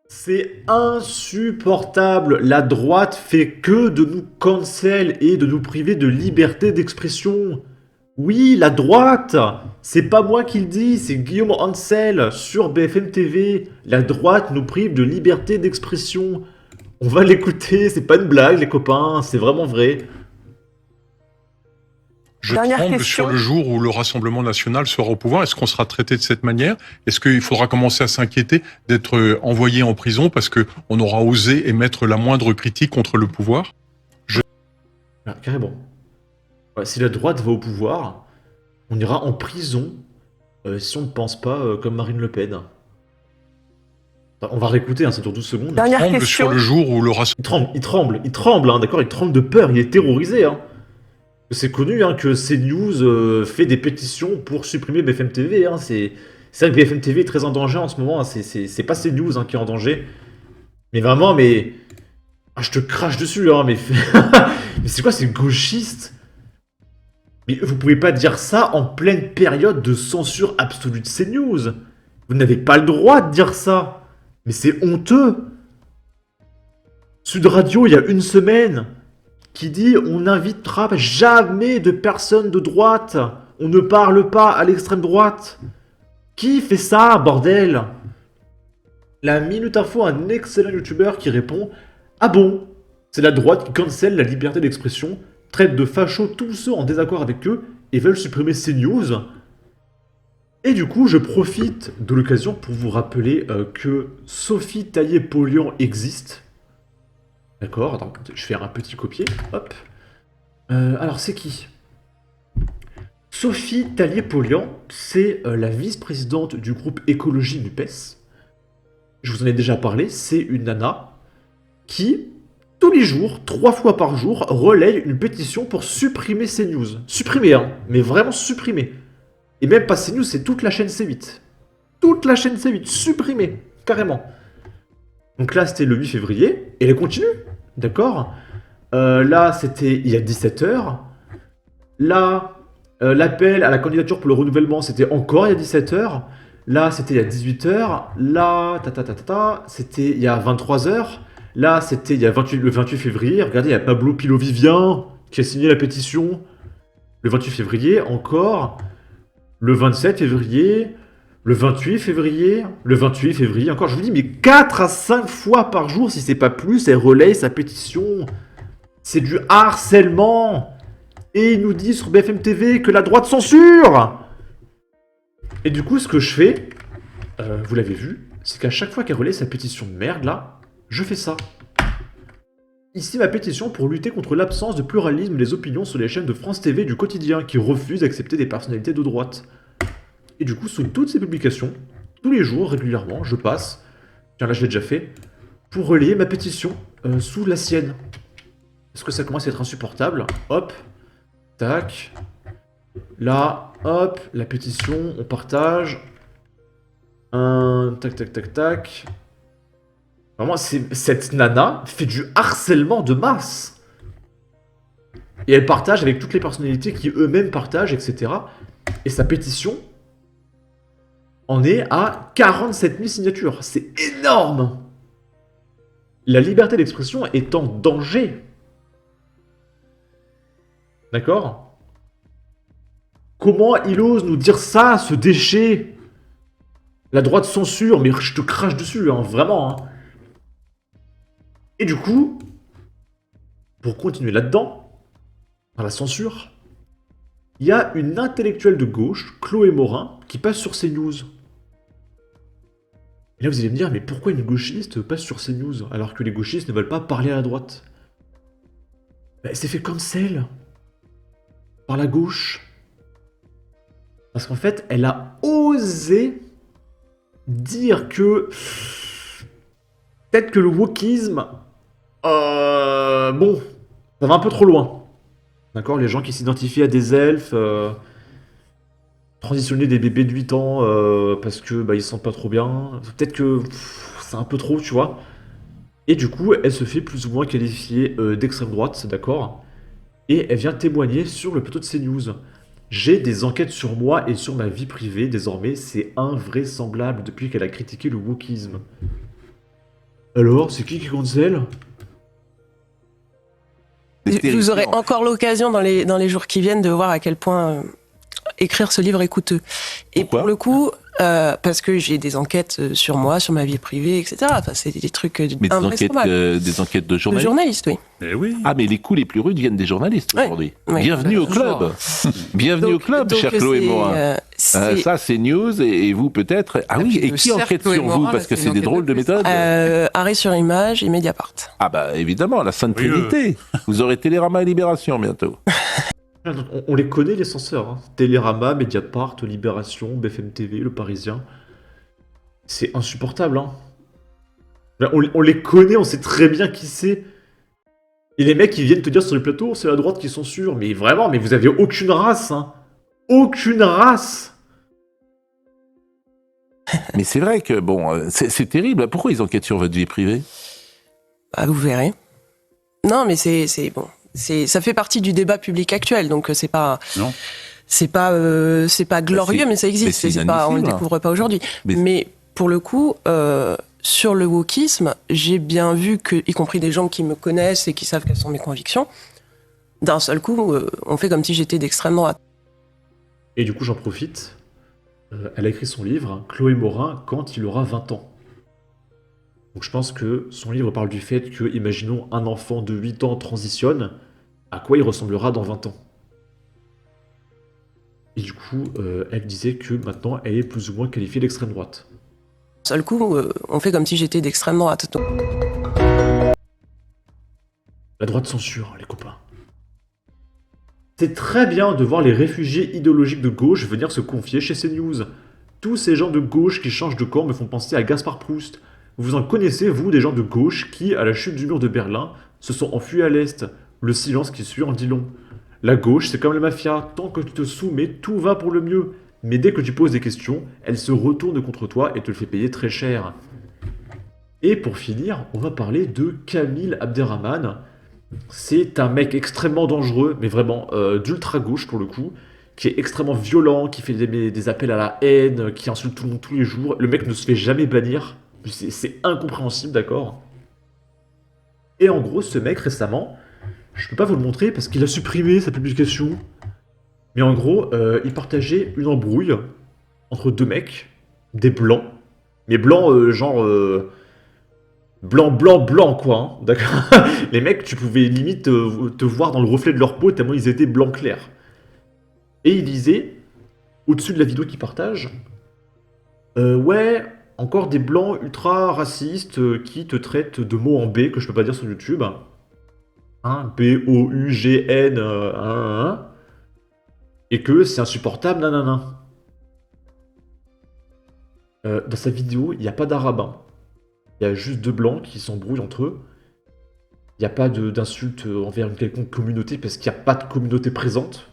C'est insupportable. La droite fait que de nous cancel et de nous priver de liberté d'expression. Oui, la droite. C'est pas moi qui le dis, c'est Guillaume Ansel sur BFM TV. La droite nous prive de liberté d'expression. On va l'écouter, c'est pas une blague les copains, c'est vraiment vrai. Je Dernière tremble sur question. le jour où le Rassemblement national sera au pouvoir. Est-ce qu'on sera traité de cette manière? Est-ce qu'il faudra commencer à s'inquiéter d'être envoyé en prison parce qu'on aura osé émettre la moindre critique contre le pouvoir? Ah, carrément. Ouais, si la droite va au pouvoir, on ira en prison si on ne pense pas comme Marine Le Pen. Enfin, on va réécouter, hein, c'est dans 12 secondes. Dernière Tremble question. sur le jour où le Rassemblement... Il tremble, hein, d'accord, il tremble de peur, il est terrorisé. Hein. C'est connu hein, que CNews fait des pétitions pour supprimer BFM TV. Hein, c'est vrai que BFM TV est très en danger en ce moment. Hein, c'est pas CNews hein, qui est en danger. Mais vraiment, mais. Ah, je te crache dessus, hein, mais. Mais c'est quoi, c'est gauchiste? Mais vous pouvez pas dire ça en pleine période de censure absolue de CNews. Vous n'avez pas le droit de dire ça. Mais c'est honteux. Sud Radio, il y a une semaine, qui dit on n'invitera jamais de personnes de droite. On ne parle pas à l'extrême droite. Qui fait ça, bordel? La Minute Info, un excellent youtubeur qui répond ah bon, c'est la droite qui cancelle la liberté d'expression, traite de fachos tous ceux en désaccord avec eux et veulent supprimer CNews. Et du coup, je profite de l'occasion pour vous rappeler que Sophie Taillé-Polian existe. D'accord, donc je fais un petit copier, hop. Alors c'est qui? Sophie Taillé-Polian, c'est la vice-présidente du groupe Écologie NUPES. Je vous en ai déjà parlé, c'est une nana qui, tous les jours, 3 fois par jour, relaye une pétition pour supprimer CNews. Supprimer, hein, mais vraiment supprimer. Et même pas CNews, c'est toute la chaîne C8. Toute la chaîne C8, supprimée, carrément. Donc là, c'était le 8 février, et elle continue, d'accord. Là, c'était il y a 17h. Là, l'appel à la candidature pour le renouvellement, c'était encore il y a 17h. Là, c'était il y a 18h. Là, c'était il y a 23h. Là, c'était il y a le 28 février. Regardez, il y a Pablo Pilovivien qui a signé la pétition. Le 28 février, encore. Le 27 février. Le 28 février. Le 28 février, encore. Je vous dis, mais 4 à 5 fois par jour, si c'est pas plus, elle relaye sa pétition. C'est du harcèlement. Et il nous dit sur BFM TV que la droite censure. Et du coup, ce que je fais, vous l'avez vu, c'est qu'à chaque fois qu'elle relaie sa pétition de merde, là, je fais ça. Ici, ma pétition pour lutter contre l'absence de pluralisme des opinions sur les chaînes de France TV du quotidien qui refusent d'accepter des personnalités de droite. Et du coup, sous toutes ces publications, tous les jours, régulièrement, je passe, tiens là je l'ai déjà fait, pour relayer ma pétition sous la sienne. Parce que ça commence à être insupportable. Hop, tac. Là, hop, la pétition, on partage. Tac, tac, tac, tac. Vraiment, cette nana fait du harcèlement de masse. Et elle partage avec toutes les personnalités qui eux-mêmes partagent, etc. Et sa pétition en est à 47 000 signatures. C'est énorme. La liberté d'expression est en danger. D'accord? Comment il ose nous dire ça, ce déchet? La droite censure, mais je te crache dessus, hein, vraiment. Hein. Et du coup, pour continuer là-dedans, dans la censure, il y a une intellectuelle de gauche, Chloé Morin, qui passe sur CNews. Et là, vous allez me dire, mais pourquoi une gauchiste passe sur CNews alors que les gauchistes ne veulent pas parler à la droite? Ben, c'est fait comme celle par la gauche. Parce qu'en fait, elle a osé dire que peut-être que le wokisme, bon, ça va un peu trop loin. D'accord? Les gens qui s'identifient à des elfes, transitionner des bébés de 8 ans parce que bah, ils se sentent pas trop bien. Peut-être que c'est un peu trop, tu vois. Et du coup, elle se fait plus ou moins qualifier d'extrême droite, d'accord? Et elle vient témoigner sur le plateau de CNews. J'ai des enquêtes sur moi et sur ma vie privée, désormais, c'est invraisemblable depuis qu'elle a critiqué le wokisme. Alors, c'est qui cancel? Vous aurez encore l'occasion dans les jours qui viennent de voir à quel point écrire ce livre est coûteux. Et Pourquoi pour le coup, parce que j'ai des enquêtes sur moi, sur ma vie privée, etc. Enfin, c'est des trucs Mais invraisemblables. des enquêtes de De journalistes. journaliste, oui. Eh oui. Ah, mais les coups les plus rudes viennent des journalistes Ouais, aujourd'hui. ouais. Bienvenue au Toujours. club. Bienvenue au club, cher Chloé Morin. Ça, c'est news, et vous peut-être. Ah oui, puis et le qui cercle enquête Chloé sur vous? Morin, Parce là, que c'est c'est une des enquête drôles de de plus. méthodes. Arrêt sur image et Mediapart. Ah bah évidemment, la Sainte Oui, Trinité. Vous aurez Télérama et Libération bientôt. On les connaît, les censeurs. Hein. Télérama, Mediapart, Libération, BFM TV, Le Parisien. C'est insupportable. Hein. On les connaît, on sait très bien qui c'est. Et les mecs, ils viennent te dire sur les plateaux, c'est la droite qui censure. Mais vraiment, mais vous avez aucune race. Hein. Aucune race. Mais c'est vrai que, bon, c'est terrible. Pourquoi ils enquêtent sur votre vie privée? Ah, vous verrez. Non, mais c'est bon. Ça fait partie du débat public actuel, donc c'est pas. Non. C'est pas glorieux, mais ça existe. mais c'est On le inadmissible. découvre pas aujourd'hui. Mais- Mais pour le coup, sur le wokisme, j'ai bien vu que, y compris des gens qui me connaissent et qui savent quelles sont mes convictions, d'un seul coup, on fait comme si j'étais d'extrême droite. Et du coup, j'en profite. Elle a écrit son livre, hein, Chloé Morin, quand il aura 20 ans. Donc je pense que son livre parle du fait que, imaginons, un enfant de 8 ans transitionne, à quoi il ressemblera dans 20 ans. Et du coup, elle disait que maintenant, elle est plus ou moins qualifiée d'extrême droite. D'un seul coup, on fait comme si j'étais d'extrême droite. Donc, La droite censure, les copains. C'est très bien de voir les réfugiés idéologiques de gauche venir se confier chez CNews. Tous ces gens de gauche qui changent de camp me font penser à Gaspard Proust. Vous en connaissez, vous, des gens de gauche qui, à la chute du mur de Berlin, se sont enfuis à l'Est. Le silence qui suit en dit long. La gauche, c'est comme la mafia. Tant que tu te soumets, tout va pour le mieux. Mais dès que tu poses des questions, elle se retourne contre toi et te le fait payer très cher. Et pour finir, on va parler de Kamil Abderrahmane. C'est un mec extrêmement dangereux, mais vraiment d'ultra gauche pour le coup, qui est extrêmement violent, qui fait des appels à la haine, qui insulte tout le monde tous les jours. Le mec ne se fait jamais bannir. C'est incompréhensible, d'accord? Et en gros, ce mec récemment, je peux pas vous le montrer parce qu'il a supprimé sa publication. Mais en gros, il partageait une embrouille entre deux mecs, des blancs, mais blancs genre blanc quoi, hein, d'accord. Les mecs, tu pouvais limite te voir dans le reflet de leur peau tellement ils étaient blanc clair. Et il disait, au-dessus de la vidéo qu'il partage, ouais, encore des blancs ultra racistes qui te traitent de mots en B que je peux pas dire sur YouTube. Hein, B-O-U-G-N, et que c'est insupportable, nanana. Dans sa vidéo, il n'y a pas d'arabe. Hein. Il y a juste deux blancs qui s'embrouillent entre eux. Il n'y a pas d'insulte envers une quelconque communauté parce qu'il n'y a pas de communauté présente.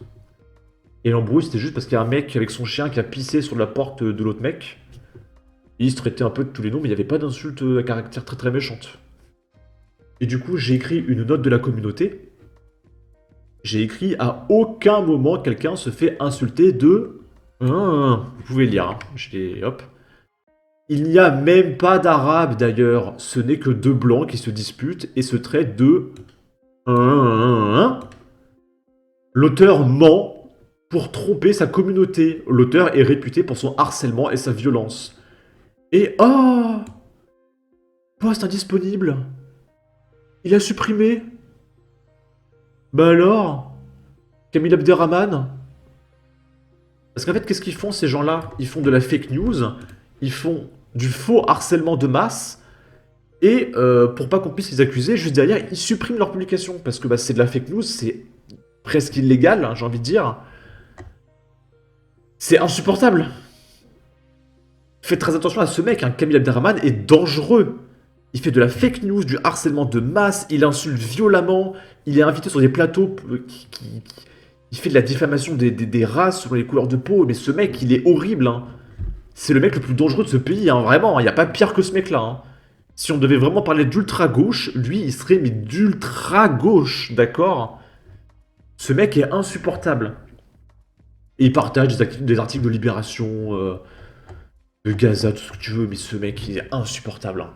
Et l'embrouille, c'était juste parce qu'il y a un mec avec son chien qui a pissé sur la porte de l'autre mec. Et ils se traitaient un peu de tous les noms, mais il n'y avait pas d'insulte à caractère très très méchante. Et du coup, j'ai écrit une note de la communauté. J'ai écrit à aucun moment quelqu'un se fait insulter de... Vous pouvez lire, hein. Hop. Il n'y a même pas d'arabe d'ailleurs, ce n'est que deux blancs qui se disputent et se traitent de... L'auteur ment pour tromper sa communauté. L'auteur est réputé pour son harcèlement et sa violence. Et oh, poste indisponible. Il a supprimé. Bah alors, Kamil Abderrahmane. Parce qu'en fait, qu'est-ce qu'ils font ces gens-là? Ils font de la fake news, ils font du faux harcèlement de masse, et pour pas qu'on puisse les accuser, juste derrière, ils suppriment leur publication. Parce que bah, c'est de la fake news, c'est presque illégal, hein, j'ai envie de dire. C'est insupportable. Faites très attention à ce mec, hein. Kamil Abderrahmane est dangereux. Il fait de la fake news, du harcèlement de masse, il insulte violemment, il est invité sur des plateaux il fait de la diffamation des races selon les couleurs de peau, mais ce mec, il est horrible. Hein. C'est le mec le plus dangereux de ce pays, hein, vraiment, il n'y a pas pire que ce mec-là. Hein. Si on devait vraiment parler d'ultra-gauche, lui, il serait mais d'ultra-gauche, d'accord? Ce mec est insupportable. Et il partage des articles de Libération, de Gaza, tout ce que tu veux, mais ce mec, il est insupportable. Hein.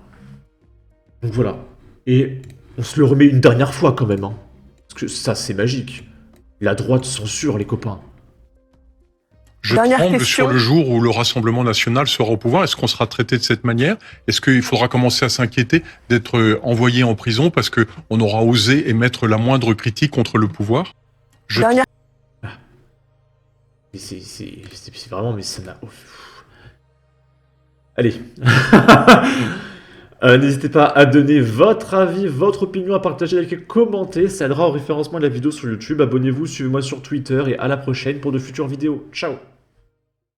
Donc voilà. Et on se le remet une dernière fois quand même. Hein. Parce que ça, c'est magique. La droite censure, les copains. Je tremble sur le jour où le Rassemblement national sera au pouvoir. Est-ce qu'on sera traité de cette manière? Est-ce qu'il faudra commencer à s'inquiéter d'être envoyé en prison parce qu'on aura osé émettre la moindre critique contre le pouvoir? C'est vraiment... Mais ça n'a... Allez. N'hésitez pas à donner votre avis, votre opinion, à partager, liker, commenter. Ça aidera au référencement de la vidéo sur YouTube. Abonnez-vous, suivez-moi sur Twitter et à la prochaine pour de futures vidéos. Ciao!